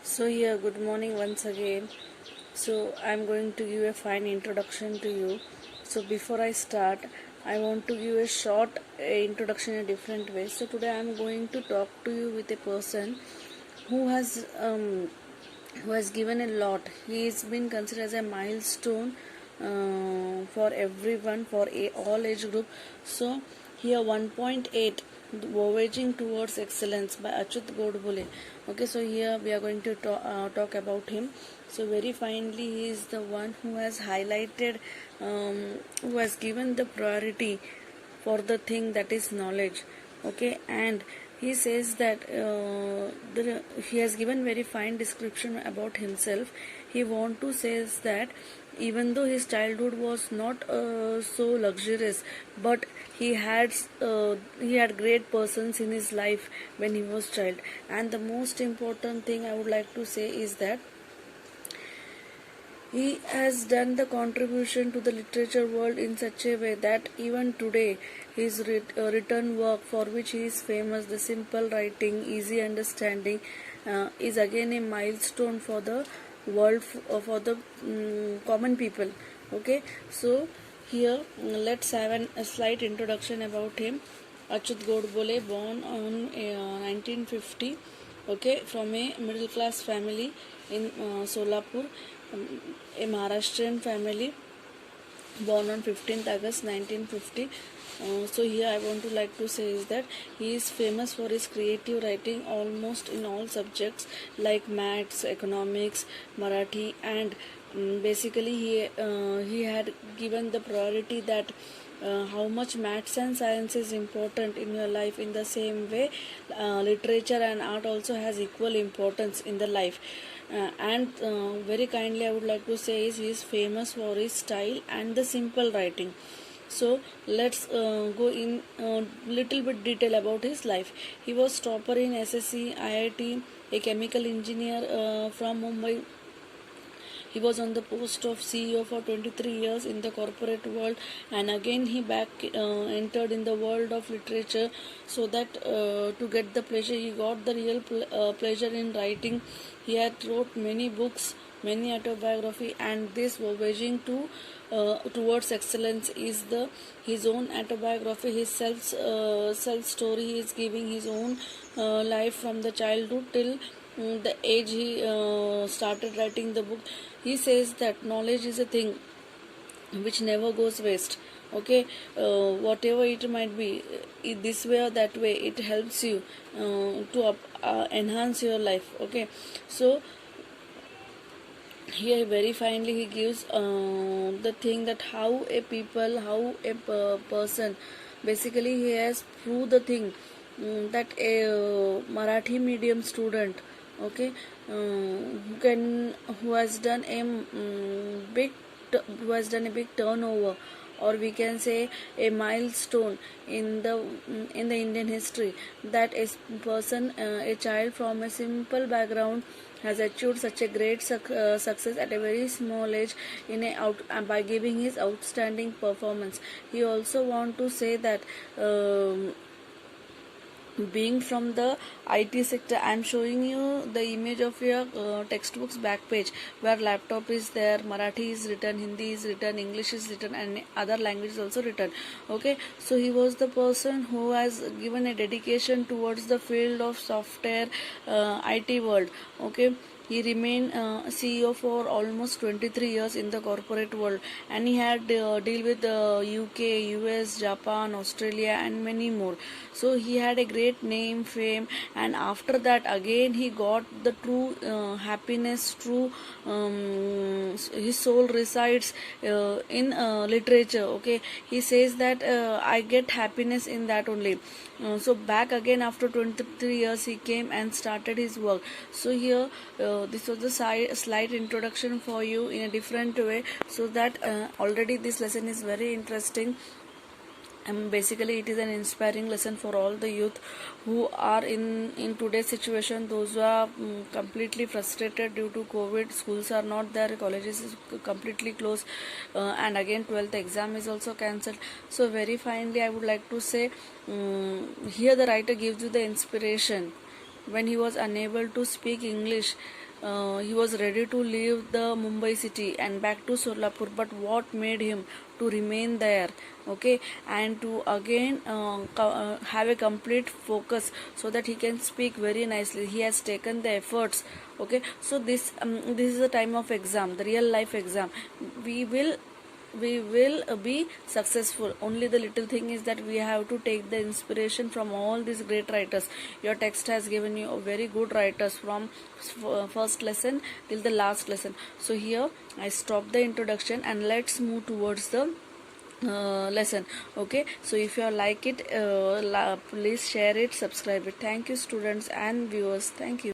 So here, good morning once again. So I'm going to give a fine introduction to you. So before I start, I want to give a short introduction in a different way. So today I'm going to talk to you with a person who has um, who has given a lot. He's been considered as a milestone for everyone, for all age group. So here 1.8 Voyaging Towards Excellence by Achyut Godbole. Okay, so here we are going to talk about him. So very finely, he is the one who has highlighted, who has given the priority for the thing that is knowledge. Okay, and he says that he has given very fine description about himself. He want to says that even though his childhood was not so luxurious, but he had great persons in his life when he was child. And the most important thing I would like to say is that he has done the contribution to the literature world in such a way that even today his written work, for which he is famous, the simple writing, easy understanding, is again a milestone for the world, for the common people. Okay, so here let's have a slight introduction about him. Achyut Godbole, born on 1950, okay, from a middle class family in Solapur, a Maharashtrian family, born on 15th August 1950. So here I want to like to say is that he is famous for his creative writing almost in all subjects like maths, economics, Marathi, and basically he had given the priority that how much maths and science is important in your life. In the same way, literature and art also has equal importance in the life. And very kindly I would like to say is he is famous for his style and the simple writing. So let's go in little bit detail about his life. He was topper in SSC, IIT, a chemical engineer from Mumbai. He was on the post of CEO for 23 years in the corporate world, and again he back entered in the world of literature, so that to get the pleasure, he got the real pleasure in writing. He had wrote many books, many autobiography, and this voyaging towards excellence is the his own autobiography, his self story. He is giving his own life from the childhood till the age he started writing the book. He says that knowledge is a thing which never goes waste. Okay, whatever it might be, this way or that way, it helps you to enhance your life. Okay, so here very finely he gives the thing that how a people, how a person, basically he has proved the thing, that a Marathi medium student, okay, who has done a who has done a big turnover, or we can say a milestone in the Indian history, that a person, a child from a simple background, has achieved such a great success at a very small age by giving his outstanding performance. He also want to say that being from the IT sector, I am showing you the image of your textbook's back page, where laptop is there, Marathi is written, Hindi is written, English is written, and other languages also written. Okay, so he was the person who has given a dedication towards the field of software, IT world. Okay, he remained CEO for almost 23 years in the corporate world, and he had deal with UK, US, Japan, Australia, and many more. So he had a great name, fame, and after that again he got the true happiness. True, his soul resides in literature. Okay, he says that I get happiness in that only. So back again after 23 years he came and started his work. So here this was the slight introduction for you in a different way, so that already this lesson is very interesting. And basically it is an inspiring lesson for all the youth who are in today's situation, those who are completely frustrated due to COVID. Schools are not there, colleges is completely closed, and again 12th exam is also cancelled. So very finally I would like to say, here the writer gives you the inspiration. when he was unable to speak English, he was ready to leave the Mumbai city and back to Solapur. But what made him to remain there? Okay, and to again have a complete focus so that he can speak very nicely. He has taken the efforts. Okay, so this is the time of exam, the real life exam. We will be successful. Only the little thing is that we have to take the inspiration from all these great writers. Your text has given you a very good writers from first lesson till the last lesson. So here I stop the introduction and let's move towards the lesson. Okay, so if you like it, please share it, subscribe it. Thank you students and viewers. Thank you.